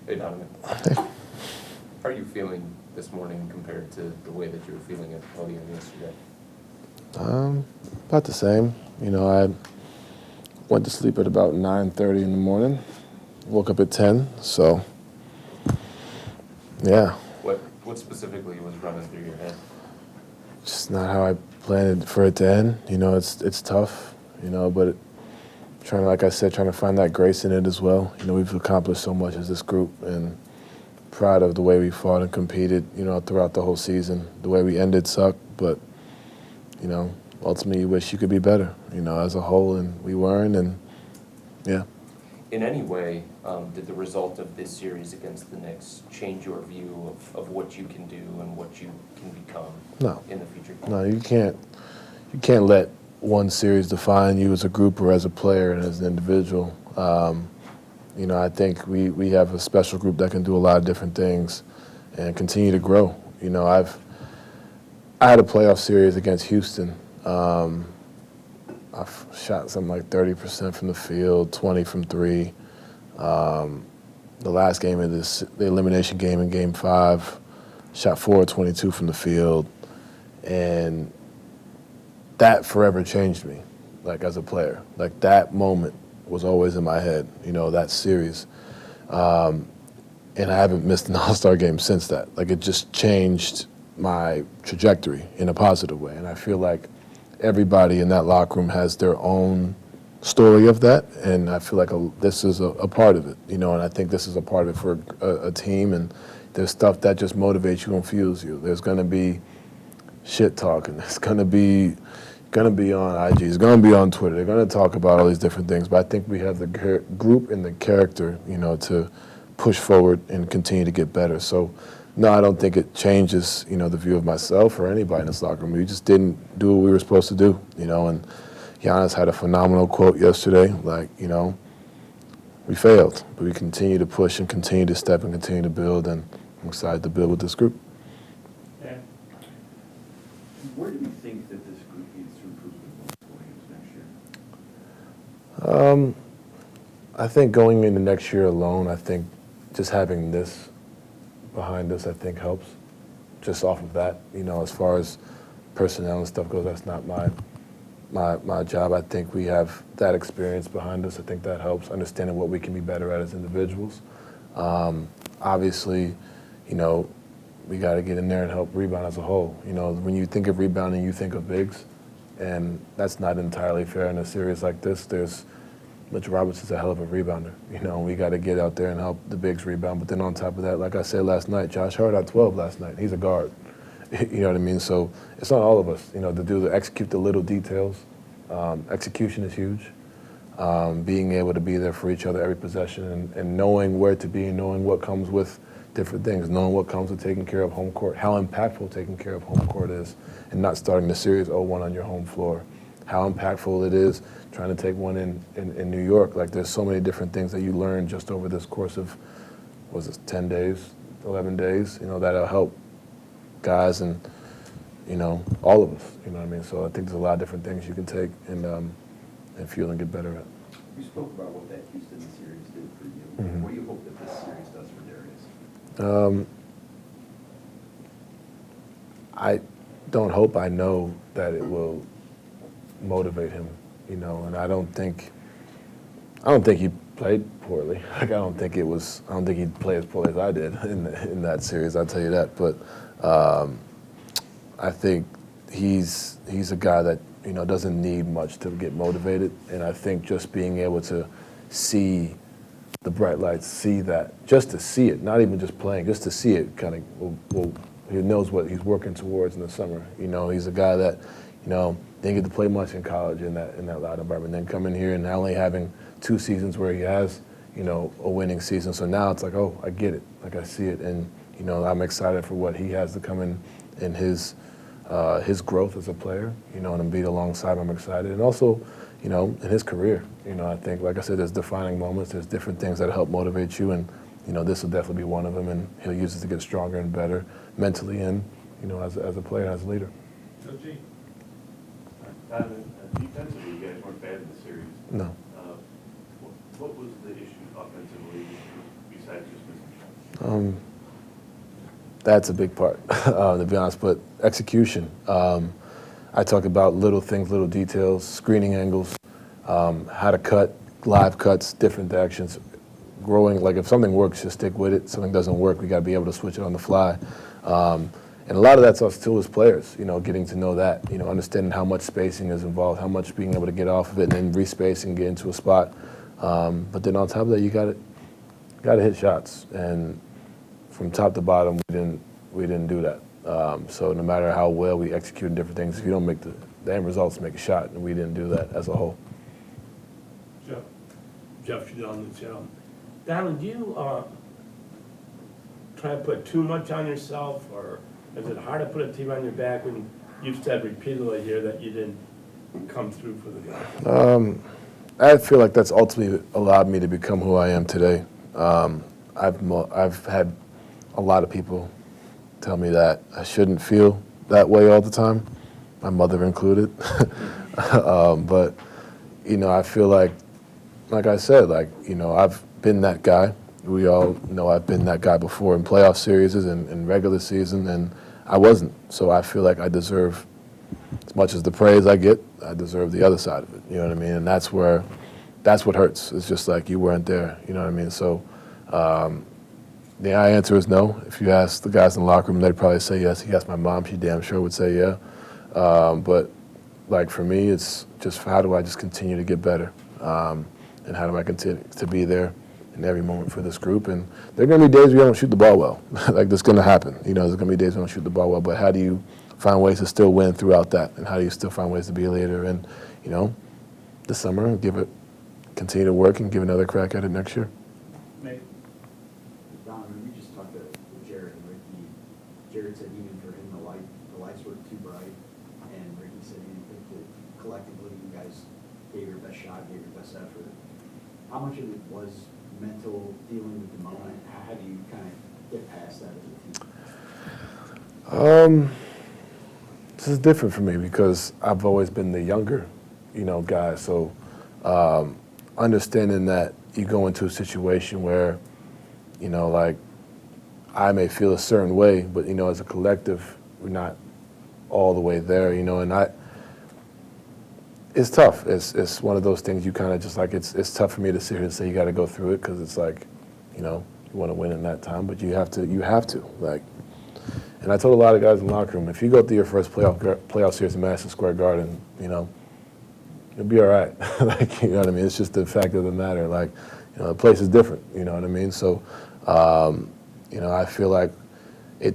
Hey, Donovan. How are you feeling this morning compared to the way that you were feeling at the podium yesterday? About the same. I went to sleep at about 9:30 in the morning. Woke up at 10. So, yeah, What specifically was running through your head? just not how I planned for it to end. It's tough. But like I said, trying to find that grace in it as well. We've accomplished so much as this group, and proud of the way we fought and competed. Throughout the whole season. The way we ended sucked, but you know, ultimately you wish you could be better. As a whole, and we weren't. And yeah. In any way, did the result of this series against the Knicks change your view of what you can do and what you can become No. in the future? No, you can't. You can't let one series define you as a group or as a player and as an individual. I think we have a special group that can do a lot of different things and continue to grow. I had a playoff series against Houston. I've shot something like 30% from the field, 20 from three. The last game of the elimination game in Game 5, shot 4 of 22 from the field, and that forever changed me, like as a player. Like that moment was always in my head. That series, and I haven't missed an All-Star game since that. Like it just changed my trajectory in a positive way, and I feel like everybody in that locker room has their own story of that, and I feel like this is a part of it, and I think this is a part of it for a team, and there's stuff that just motivates you and fuels you. There's going to be shit talking. It's going to be on IG. It's going to be on Twitter. They're going to talk about all these different things, but I think we have the group and the character, to push forward and continue to get better. So, no, I don't think it changes, the view of myself or anybody in this locker room. We just didn't do what we were supposed to do, and Giannis had a phenomenal quote yesterday, like, we failed, but we continue to push and continue to step and continue to build, and I'm excited to build with this group. Yeah. Where do you think that this group needs to improve going into next year? I think going into next year alone, I think just having this behind us, I think helps. Just off of that, as far as personnel and stuff goes, that's not my job. I think we have that experience behind us. I think that helps, understanding what we can be better at as individuals. Obviously, we got to get in there and help rebound as a whole. When you think of rebounding, you think of bigs, and that's not entirely fair in a series like this. Mitch Robertson's a hell of a rebounder. We got to get out there and help the bigs rebound. But then on top of that, like I said last night, Josh Hart had 12 last night. He's a guard. You know what I mean? So it's on all of us, to execute the little details. Execution is huge. Being able to be there for each other every possession, and knowing where to be and knowing what comes with different things, knowing what comes with taking care of home court, how impactful taking care of home court is, and not starting the series 0-1 on your home floor. How impactful it is trying to take one in New York. Like there's so many different things that you learn just over this course of, 10 days, 11 days, that'll help guys and, all of us, you know what I mean? So I think there's a lot of different things you can take and feel and get better at. You spoke about what that Houston series did for you. Mm-hmm. What do you hope that this series does for Darius? I don't hope, I know that it will motivate him, and I don't think he played poorly. Like I don't think he played as poorly as I did in that series. I'll tell you that. But I think he's a guy that doesn't need much to get motivated, and I think just being able to see the bright lights, see that, just to see it, not even just playing, just to see it, kind of he knows what he's working towards in the summer. He's a guy that didn't get to play much in college in that loud environment. Then coming here and not only having 2 seasons where he has, a winning season. So now it's like, oh, I get it. Like I see it. And, I'm excited for what he has to come in his growth as a player, and be alongside him. I'm excited. And also, in his career, I think, like I said, there's defining moments. There's different things that help motivate you. And, this will definitely be one of them. And he'll use it to get stronger and better mentally and, as a player, as a leader. Coach G. Defensively, you guys weren't bad in the series. No. What was the issue offensively besides just missing shots? That's a big part, to be honest, but execution. I talk about little things, little details, screening angles, how to cut, live cuts, different actions, growing. Like if something works, just stick with it. Something doesn't work, we got to be able to switch it on the fly. And a lot of that's us too as players, getting to know that, understanding how much spacing is involved, how much being able to get off of it and then respace and get into a spot. But then on top of that, you got to hit shots. And from top to bottom, we didn't do that. So no matter how well we execute different things, if you don't make the end results, make a shot, and we didn't do that as a whole. Jeff, she's on the show. Donovan, do you try to put too much on yourself, or is it hard to put a team on your back when you've said repeatedly here that you didn't come through for the guys? I feel like that's ultimately allowed me to become who I am today. I've had a lot of people tell me that I shouldn't feel that way all the time, my mother included. But, I feel like I said, I've been that guy. We all know I've been that guy before in playoff series and regular season, and I wasn't. So I feel like I deserve, as much as the praise I get, I deserve the other side of it. You know what I mean? And that's what hurts. It's just like you weren't there. You know what I mean? So the answer is no. If you ask the guys in the locker room, they'd probably say yes. If you ask my mom, she damn sure would say yeah. But for me, it's just how do I just continue to get better? And how do I continue to be there in every moment for this group? And there are going to be days we don't shoot the ball well. That's going to happen. There's going to be days we don't shoot the ball well. But how do you find ways to still win throughout that? And how do you still find ways to be a leader? And, this summer, continue to work and give another crack at it next year. Donovan, we just talked to Jared and Ricky. Jared said even for him the lights were too bright, and Ricky said he didn't think that collectively you guys gave your best shot, gave your best effort. How much of it was mental, dealing with the moment? How do you kind of get past that as a team? This is different for me because I've always been the younger, guy. So understanding that you go into a situation where, I may feel a certain way, but, as a collective, we're not all the way there, and it's tough. It's one of those things you kind of just it's tough for me to sit here and say you got to go through it because it's you want to win in that time, but you have to. And I told a lot of guys in the locker room, if you go through your first playoff series in Madison Square Garden, you'll be all right. You know what I mean? It's just the fact of the matter. The place is different. You know what I mean? So, I feel like it.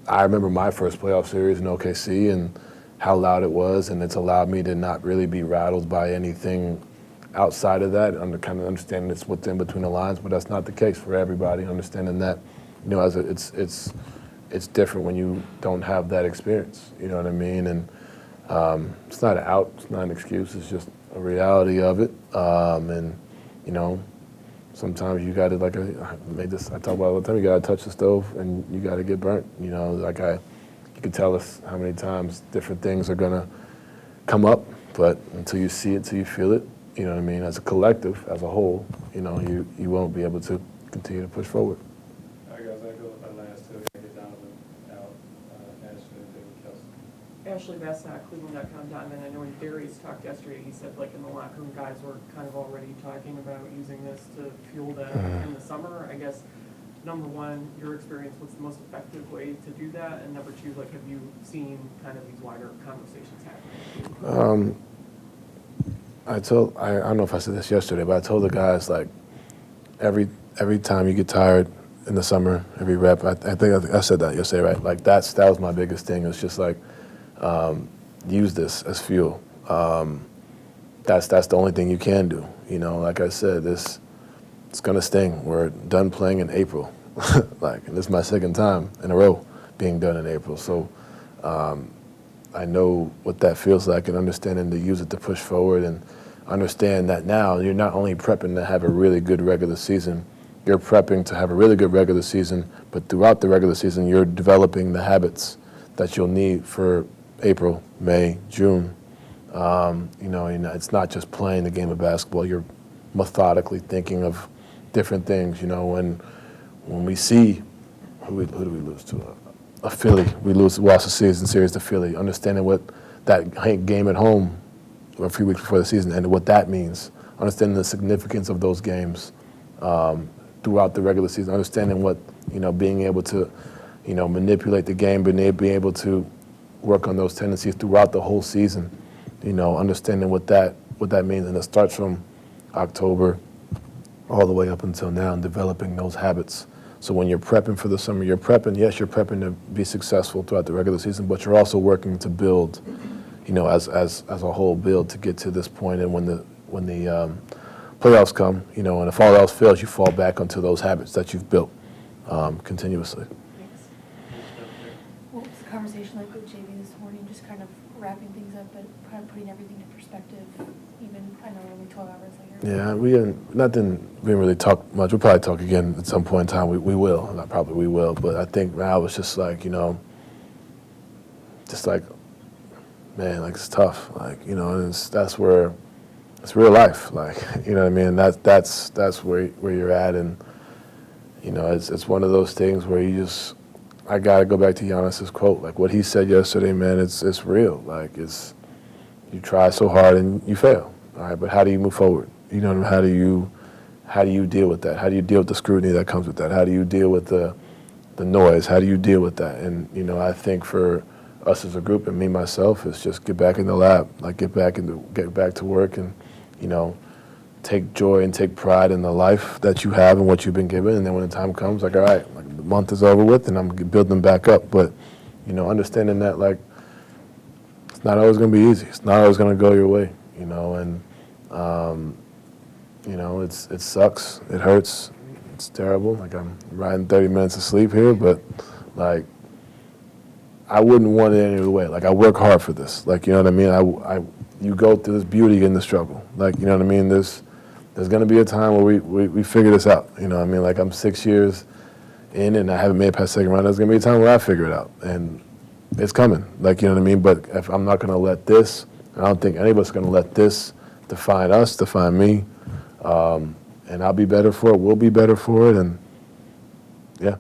I remember my first playoff series in OKC and how loud it was, and it's allowed me to not really be rattled by anything outside of that. Kind of understanding it's what's in between the lines, but that's not the case for everybody. Understanding that, it's different when you don't have that experience. You know what I mean? And it's not an out, it's not an excuse. It's just a reality of it. And sometimes you got to I talk about it all the time. You got to touch the stove and you got to get burnt. You can tell us how many times different things are gonna come up, but until you see it, till you feel it, you know what I mean? As a collective, as a whole, you won't be able to continue to push forward. All right, guys, I go with my last two. I get Donovan out, Ashley and David Kelsey. Ashley Bassett, Cleveland.com. Donovan, I know when Darius talked yesterday, he said in the locker room guys were kind of already talking about using this to fuel them in the summer. I guess, number one, your experience, what's the most effective way to do that? And number two, have you seen kind of these wider conversations happening? I don't know if I said this yesterday, but I told the guys, every time you get tired in the summer, every rep, I think I said that yesterday, right? That was my biggest thing. It's just use this as fuel. That's the only thing you can do. Like I said, it's gonna sting. We're done playing in April, and this is my second time in a row being done in April. So I know what that feels like, and understanding to use it to push forward, and understand that now you're not only prepping to have a really good regular season, you're prepping to have a really good regular season, but throughout the regular season, you're developing the habits that you'll need for April, May, June. It's not just playing the game of basketball. You're methodically thinking of different things. You know, when we see who do we lose to? A Philly. We lost the season series to Philly. Understanding what that game at home a few weeks before the season and what that means. Understanding the significance of those games throughout the regular season. Understanding what, being able to, manipulate the game, being able to work on those tendencies throughout the whole season. Understanding what that means, and it starts from October all the way up until now, and developing those habits. So when you're prepping for the summer, you're prepping to be successful throughout the regular season, but you're also working to build, as a whole build to get to this point. And when the playoffs come, and if all else fails, you fall back onto those habits that you've built continuously. Thanks. What was the conversation like with JV this morning, just kind of wrapping things up, but kind of putting everything in perspective, even, I know, only 12 hours later? Yeah, we didn't really talk much. We'll probably talk again at some point in time. We will, not probably we will, but I think now it's just like, man, like it's tough, like, and that's where it's real life, like, you know what I mean? That's where you're at, and it's one of those things where I gotta go back to Giannis's quote, like what he said yesterday, man. It's real, like you try so hard and you fail, all right, but how do you move forward? How do you deal with that? How do you deal with the scrutiny that comes with that? How do you deal with the noise? How do you deal with that? And I think for us as a group and me myself, is just get back in the lab, like get back to work, and take joy and take pride in the life that you have and what you've been given. And then when the time comes, like, all right, like the month is over with, and I'm building back up. But understanding that, like, it's not always going to be easy. It's not always going to go your way. And it sucks. It hurts. It's terrible. Like, I'm riding 30 minutes of sleep here, but like, I wouldn't want it any other way. Like, I work hard for this. Like, you know what I mean? You go through this beauty in the struggle. Like, you know what I mean? There's going to be a time where we figure this out. You know what I mean? Like, I'm 6 years in and I haven't made it past second round. There's going to be a time where I figure it out. And it's coming. Like, you know what I mean? But if I'm not going to let this, I don't think any of us are going to let this define us, define me. And I'll be better for it. We'll be better for it. And yeah.